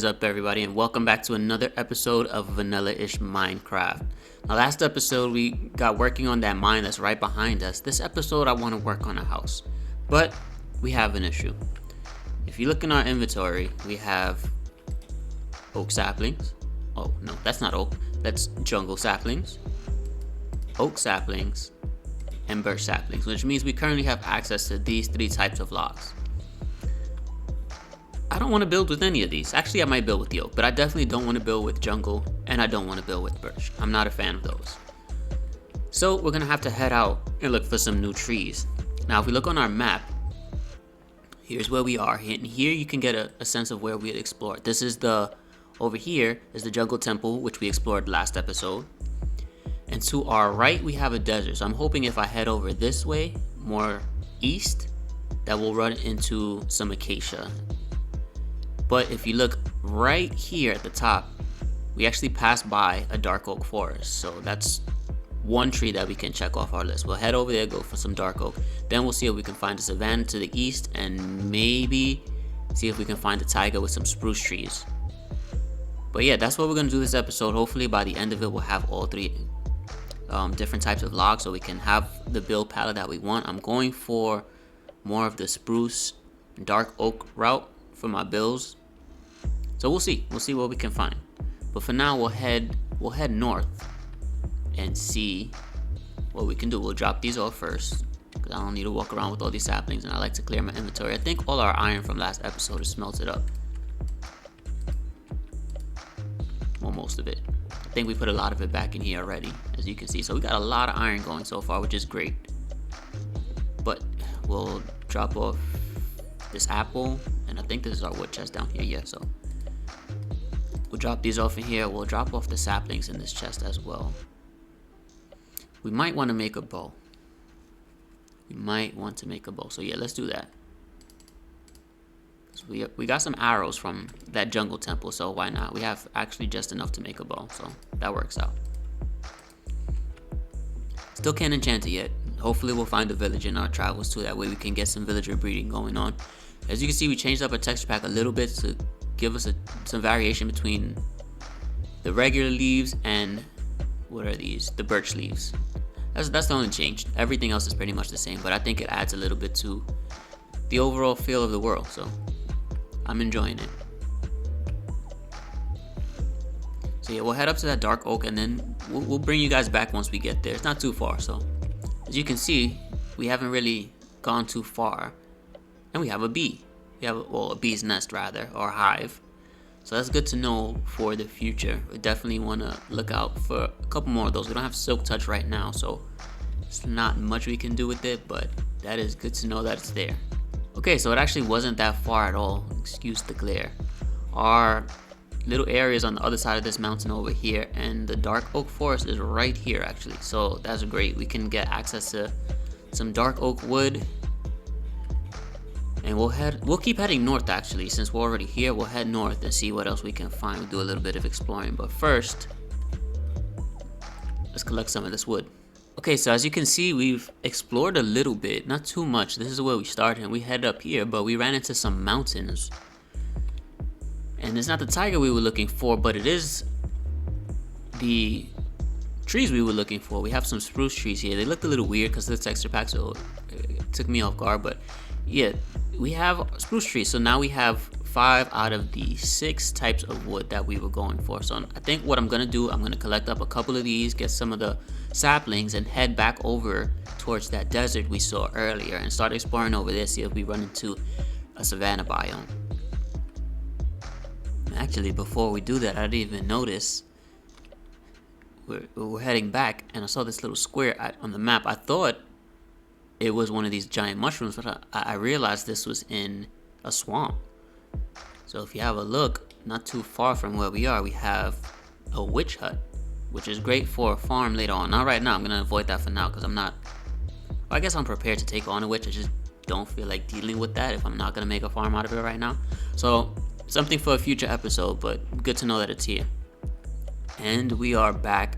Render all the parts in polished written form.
is up, everybody, and welcome back to another episode of Vanilla-ish Minecraft. Now, last episode we got working on that mine that's right behind us. This episode I want to work on a house, but we have an issue. If you look in our inventory, we have oak saplings. Oh no, that's not oak, that's jungle saplings, oak saplings, and birch saplings, which means we currently have access to these three types of logs. I don't want to build with any of these. Actually, I might build with the oak, but I definitely don't want to build with jungle, and I don't want to build with birch. I'm not a fan of those. So we're gonna have to head out and look for some new trees. Now, if we look on our map, here's where we are. And here you can get a sense of where we had explored. This is over here is the jungle temple, which we explored last episode. And to our right, we have a desert. So I'm hoping if I head over this way, more east, that we'll run into some acacia. But if you look right here at the top, we actually passed by a dark oak forest. So that's one tree that we can check off our list. We'll head over there, go for some dark oak. Then we'll see if we can find a savanna to the east and maybe see if we can find a taiga with some spruce trees. But yeah, that's what we're gonna do this episode. Hopefully by the end of it, we'll have all three different types of logs so we can have the build palette that we want. I'm going for more of the spruce dark oak route for my builds. So we'll see what we can find. But for now, we'll head north and see what we can do. We'll drop these off first because I don't need to walk around with all these saplings, and I like to clear my inventory. I think all our iron from last episode is smelted up. Well, most of it. I think we put a lot of it back in here already, as you can see. So we got a lot of iron going so far, which is great. But we'll drop off this apple, and I think this is our wood chest down here. Yeah, so we'll drop these off in here. We'll drop off the saplings in this chest as well. We might want to make a bow. So yeah, let's do that. We got some arrows from that jungle temple, so why not? We have actually just enough to make a bow, so that works out. Still can't enchant it yet. Hopefully we'll find a village in our travels too. That way we can get some villager breeding going on. As you can see, we changed up our texture pack a little bit to give us some variation between the regular leaves and what are these? The birch leaves. That's the only change. Everything else is pretty much the same, but I think it adds a little bit to the overall feel of the world, so I'm enjoying it. So yeah, we'll head up to that dark oak, and then we'll bring you guys back once we get there. It's not too far, so as you can see, we haven't really gone too far, and we have a bee. We have a bee's nest rather, or hive. So that's good to know for the future. We definitely want to look out for a couple more of those. We don't have silk touch right now, so it's not much we can do with it, but that is good to know that it's there. Okay, so it actually wasn't that far at all. Excuse the glare. Our little area is on the other side of this mountain over here, and the dark oak forest is right here actually. So that's great. We can get access to some dark oak wood. And we'll keep heading north actually. Since we're already here, we'll head north and see what else we can find. We'll do a little bit of exploring, but first, let's collect some of this wood. Okay, so as you can see, we've explored a little bit, not too much. This is where we started, and we head up here, but we ran into some mountains. And it's not the tiger we were looking for, but it is the trees we were looking for. We have some spruce trees here. They looked a little weird because of the texture pack, so it took me off guard, but yeah, we have spruce trees. So now we have 5 out of the 6 types of wood that we were going for. So I think what I'm gonna do, I'm gonna collect up a couple of these, get some of the saplings, and head back over towards that desert we saw earlier and start exploring over there, see if we run into a savanna biome. Actually, before we do that, I didn't even notice we're heading back, and I saw this little square on the map. I thought it was one of these giant mushrooms, but I realized this was in a swamp. So if you have a look, not too far from where we are, we have a witch hut, which is great for a farm later on. Not right now, I'm gonna avoid that for now because I guess I'm prepared to take on a witch. I just don't feel like dealing with that if I'm not gonna make a farm out of it right now. So something for a future episode, but good to know that it's here. And we are back.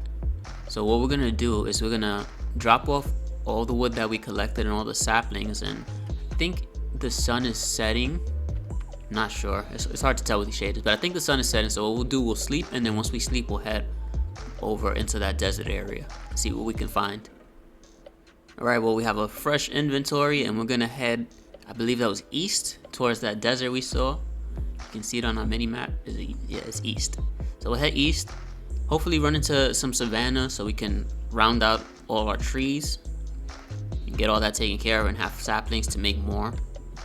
So what we're gonna do is we're gonna drop off all the wood that we collected and all the saplings, and I think the sun is setting Not sure. It's hard to tell with these shaders, but I think the sun is setting. So what we'll do, we'll sleep, and then once we sleep, we'll head over into that desert area, see what we can find. All right, well, we have a fresh inventory, and we're gonna head, I believe that was east, towards that desert we saw. You can see it on our mini map. Yeah, it's east. So we'll head east, hopefully run into some savanna so we can round out all our trees and get all that taken care of and have saplings to make more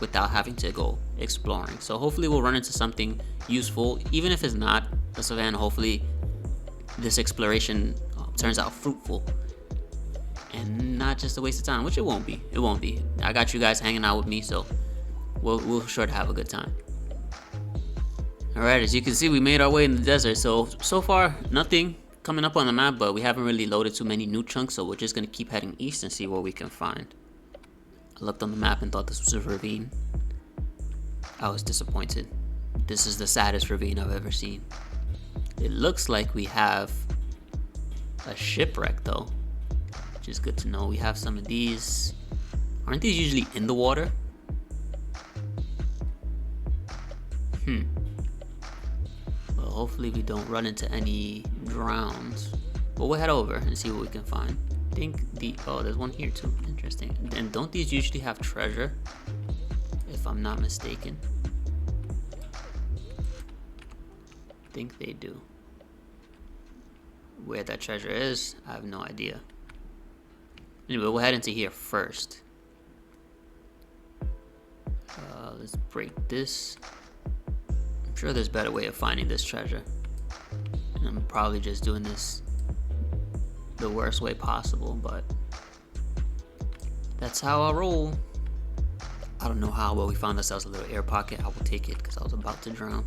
without having to go exploring. So hopefully we'll run into something useful, even if it's not a savanna. Hopefully this exploration turns out fruitful and not just a waste of time, which it won't be. It won't be. I got you guys hanging out with me, so we'll sure to have a good time. All right, as you can see, we made our way in the desert. So far nothing coming up on the map, but we haven't really loaded too many new chunks, so we're just gonna keep heading east and see what we can find. I looked on the map and thought this was a ravine. I was disappointed. This is the saddest ravine I've ever seen. It looks like we have a shipwreck though, which is good to know. We have some of these. Aren't these usually in the water? Well, hopefully we don't run into any drowns. But we'll head over and see what we can find. I think oh, there's one here too. Interesting. And don't these usually have treasure? If I'm not mistaken. I think they do. Where that treasure is, I have no idea. Anyway, we'll head into here first. Let's break this. I'm sure there's a better way of finding this treasure. And I'm probably just doing this the worst way possible, but that's how I roll. I don't know how, but we found ourselves a little air pocket. I will take it because I was about to drown.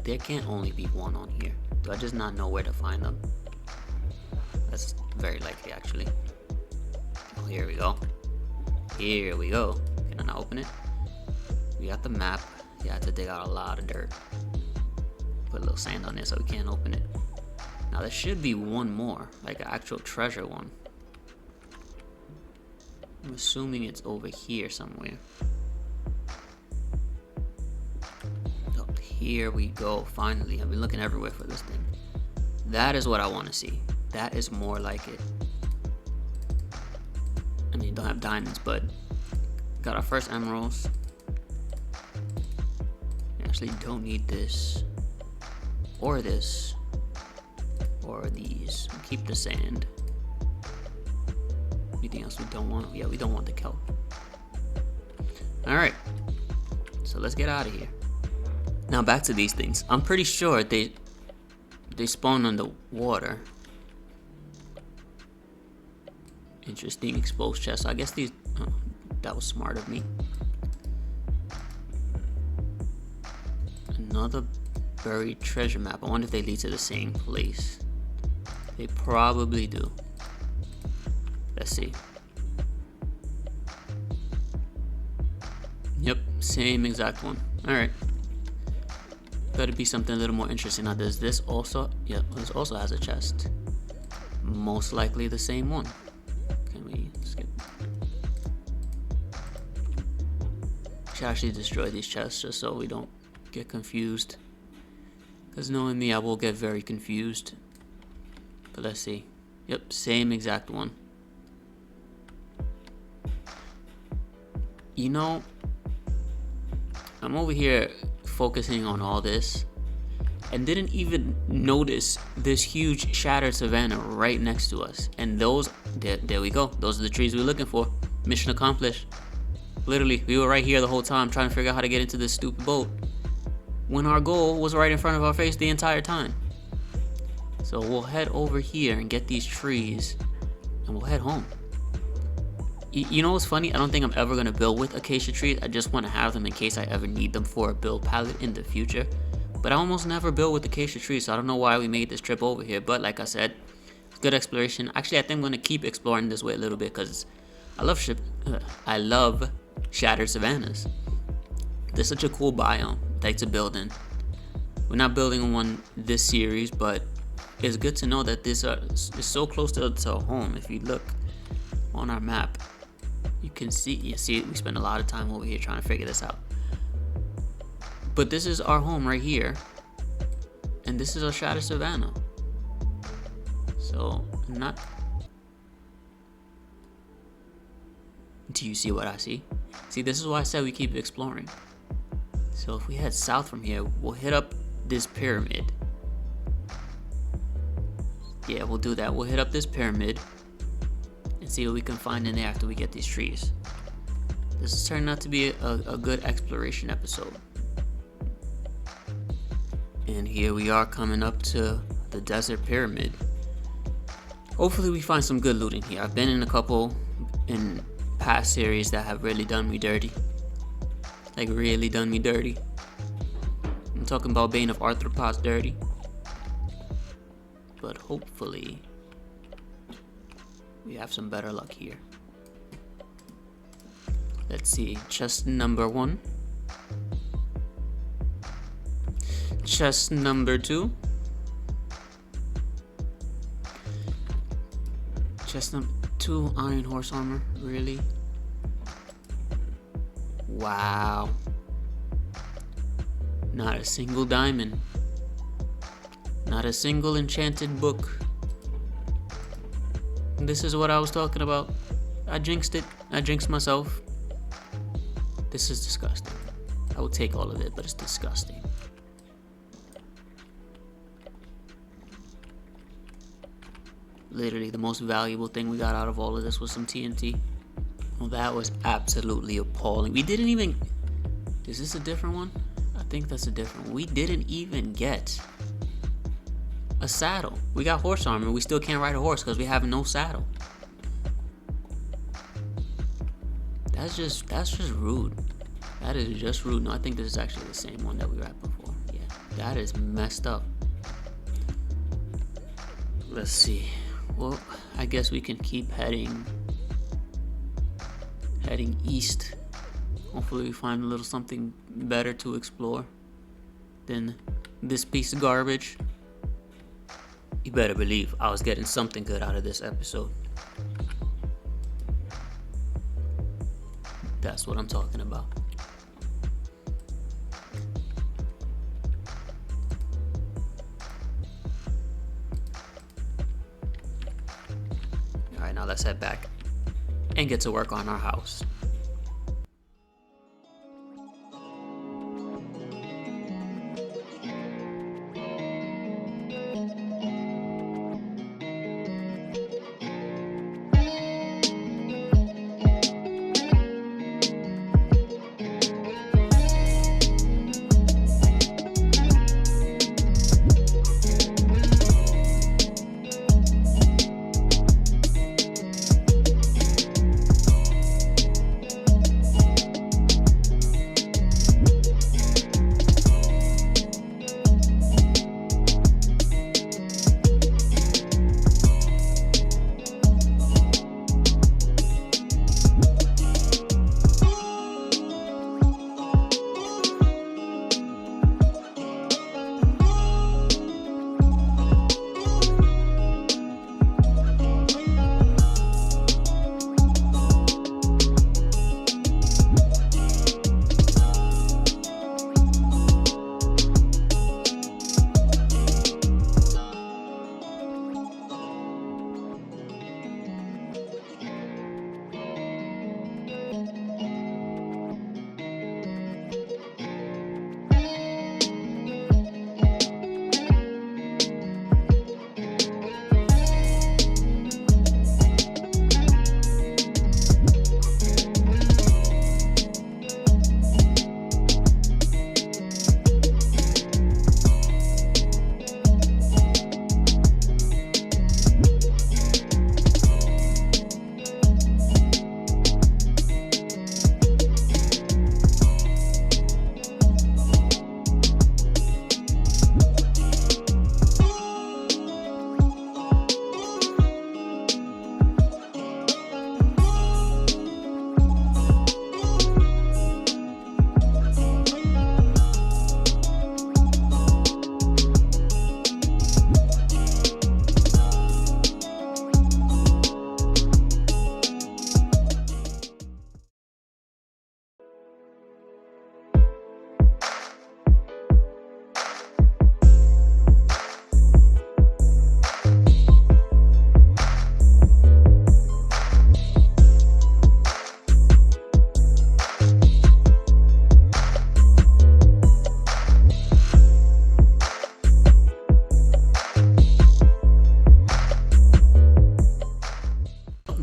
There can't only be one on here. Do I just not know where to find them? That's very likely, actually. Oh, here we go. Here we go. Can I not open it? We got the map. You have to dig out a lot of dirt. Put a little sand on there so we can't open it. Now there should be one more, like an actual treasure one. I'm assuming it's over here somewhere. Oh, here we go, finally. I've been looking everywhere for this thing. That is what I want to see. That is more like it. I mean, don't have diamonds, but got our first emeralds. We actually don't need this. Or this. Or these. We'll keep the sand. Anything else we don't want? Yeah, we don't want the kelp. Alright. So let's get out of here. Now back to these things. I'm pretty sure they spawn on the water. Interesting exposed chest. So I guess these... Oh, that was smart of me. Another buried treasure map. I wonder if they lead to the same place. They probably do. Let's see. Yep, same exact one. Alright. Better be something a little more interesting. Now does this also... Yep, this also has a chest. Most likely the same one. Can we skip? Should actually destroy these chests just so we don't get confused. Because knowing me, I will get very confused. But let's see. Yep, same exact one. You know, I'm over here focusing on all this and didn't even notice this huge shattered savanna right next to us. And those, there we go. Those are the trees we were looking for. Mission accomplished. Literally, we were right here the whole time trying to figure out how to get into this stupid boat, when our goal was right in front of our face the entire time. So we'll head over here and get these trees and we'll head home. You know what's funny? I don't think I'm ever going to build with acacia trees. I just want to have them in case I ever need them for a build palette in the future. But I almost never build with acacia trees, so I don't know why we made this trip over here. But like I said, good exploration. Actually, I think I'm going to keep exploring this way a little bit because I love shattered savannas. They're such a cool biome like to build in. We're not building one this series, but it's good to know that this is so close to home. If you look on our map, you can see, we spend a lot of time over here trying to figure this out. But this is our home right here. And this is a shot of Savannah. So, not... Do you see what I see? See, this is why I said we keep exploring. So if we head south from here, we'll hit up this pyramid. Yeah, we'll do that. We'll hit up this pyramid and see what we can find in there after we get these trees. This is turning out to be a good exploration episode. And here we are coming up to the desert pyramid. Hopefully we find some good loot in here. I've been in a couple in past series that have really done me dirty. Like really done me dirty. I'm talking about Bane of Arthropods dirty. But hopefully we have some better luck here. Let's see, chest number 1. Chest number 2. Chest number 2, iron horse armor, really? Wow. Not a single diamond. Not a single enchanted book. This is what I was talking about. I jinxed it. I jinxed myself. This is disgusting. I will take all of it, but it's disgusting. Literally, the most valuable thing we got out of all of this was some TNT. Well, that was absolutely appalling. We didn't even... Is this a different one? I think that's a different one. We didn't even get a saddle. We got horse armor. We still can't ride a horse because we have no saddle. That's just rude. That is just rude. No, I think this is actually the same one that we were at before. Yeah, that is messed up. Let's see. Well, I guess we can keep heading east. Hopefully we find a little something better to explore than this piece of garbage. You better believe I was getting something good out of this episode. That's what I'm talking about. Alright, now let's head back and get to work on our house.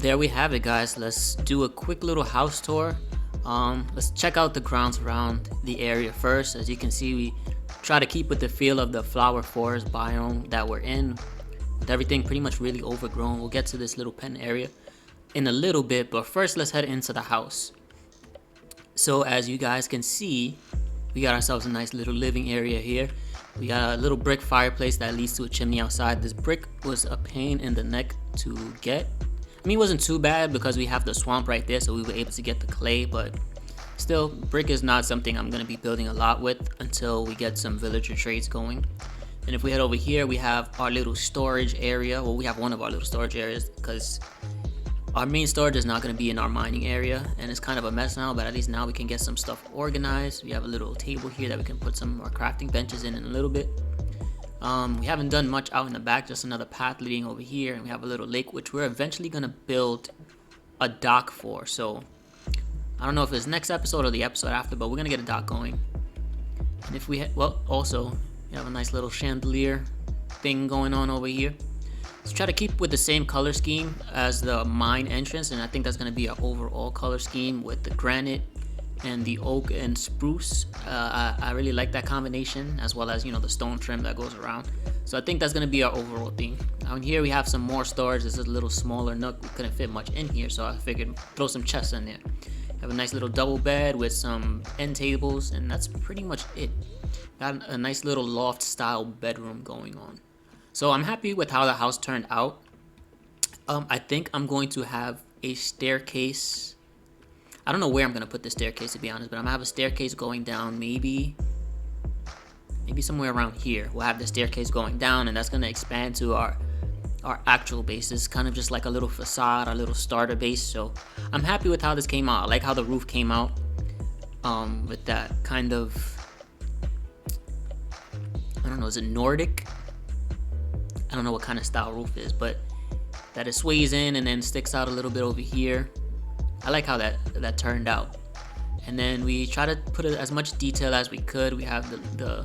there we have it, guys. Let's do a quick little house tour. Let's check out the grounds around the area first. As you can see, we try to keep with the feel of the flower forest biome that we're in, with everything pretty much really overgrown. We'll get to this little pen area in a little bit, but first let's head into the house. So as you guys can see, we got ourselves a nice little living area here. We got a little brick fireplace that leads to a chimney outside. This brick was a pain in the neck to get. I mean, it wasn't too bad because we have the swamp right there, so we were able to get the clay, but still, brick is not something I'm going to be building a lot with until we get some villager trades going. And if we head over here, we have our little storage area. Well, we have one of our little storage areas because our main storage is not going to be in our mining area, and it's kind of a mess now, but at least now we can get some stuff organized. We have a little table here that we can put some more crafting benches in a little bit. We haven't done much out in the back, just another path leading over here, and we have a little lake which we're eventually going to build a dock for. So I don't know if it's next episode or the episode after, but we're going to get a dock going. And if we well, also we have a nice little chandelier thing going on over here. Let's try to keep with the same color scheme as the mine entrance, and I think that's going to be our overall color scheme with the granite and the oak and spruce. I really like that combination, as well as, you know, the stone trim that goes around. So I think that's going to be our overall theme. Now in here we have some more storage. This is a little smaller nook. We couldn't fit much in here, so I figured throw some chests in there. Have a nice little double bed with some end tables, and that's pretty much it. Got a nice little loft style bedroom going on. So I'm happy with how the house turned out. I think I'm going to have a staircase. I don't know where I'm going to put the staircase, to be honest, but I'm going to have a staircase going down maybe somewhere around here. We'll have the staircase going down, and that's going to expand to our actual base. It's kind of just like a little facade, our little starter base. So I'm happy with how this came out. I like how the roof came out with that kind of, I don't know, is it Nordic? I don't know what kind of style roof is, but that it sways in and then sticks out a little bit over here. I like how that turned out. And then we try to put as much detail as we could. We have the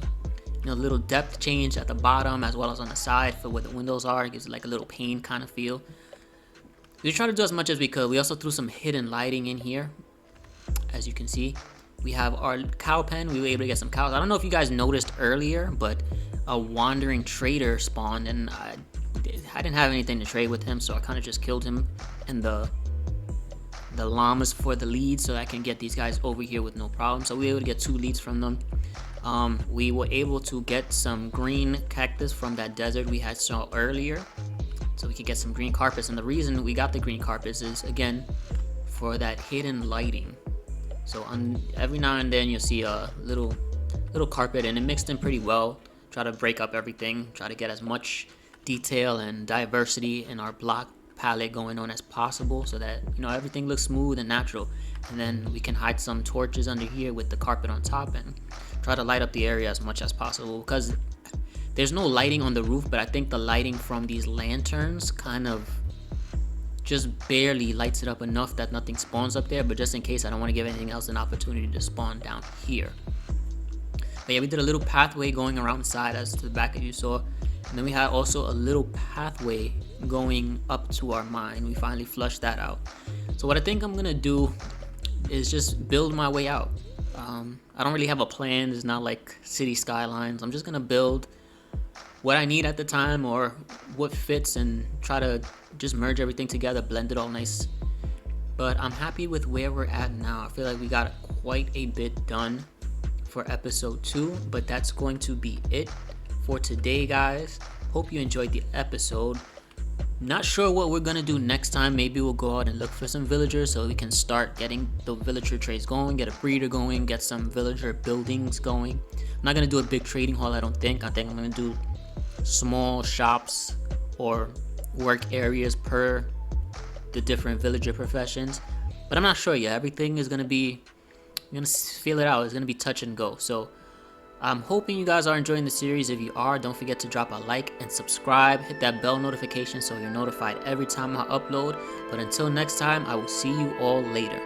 little depth change at the bottom as well as on the side for where the windows are. It gives it like a little pane kind of feel. We try to do as much as we could. We also threw some hidden lighting in here. As you can see, we have our cow pen. We were able to get some cows. I don't know if you guys noticed earlier, but a wandering trader spawned, and I didn't have anything to trade with him, so I kind of just killed him and the llamas for the leads, so I can get these guys over here with no problem. So we were able to get 2 leads from them. We were able to get some green cactus from that desert we had saw earlier, so we could get some green carpets. And the reason we got the green carpets is, again, for that hidden lighting. So every now and then you'll see a little carpet, and it mixed in pretty well. Try to break up everything, try to get as much detail and diversity in our block palette going on as possible, so that, you know, everything looks smooth and natural. And then we can hide some torches under here with the carpet on top and try to light up the area as much as possible, because there's no lighting on the roof, but I think the lighting from these lanterns kind of just barely lights it up enough that nothing spawns up there. But just in case, I don't want to give anything else an opportunity to spawn down here. But yeah, we did a little pathway going around the side as to the back as you saw. And then we had also a little pathway going up to our mine. We finally flushed that out. So what I think I'm gonna do is just build my way out. I don't really have a plan. It's not like city skylines. I'm just gonna build what I need at the time or what fits, and try to just merge everything together, blend it all nice. But I'm happy with where we're at now. I feel like we got quite a bit done for episode 2, but that's going to be it for today, guys. Hope you enjoyed the episode. Not sure what we're gonna do next time. Maybe we'll go out and look for some villagers so we can start getting the villager trades going, get a breeder going, get some villager buildings going. I'm not gonna do a big trading hall, I don't think. I think I'm gonna do small shops or work areas per the different villager professions, but I'm not sure yet. Everything is gonna be, I'm gonna feel it out. It's gonna be touch and go. So I'm hoping you guys are enjoying the series. If you are, don't forget to drop a like and subscribe. Hit that bell notification so you're notified every time I upload. But until next time, I will see you all later.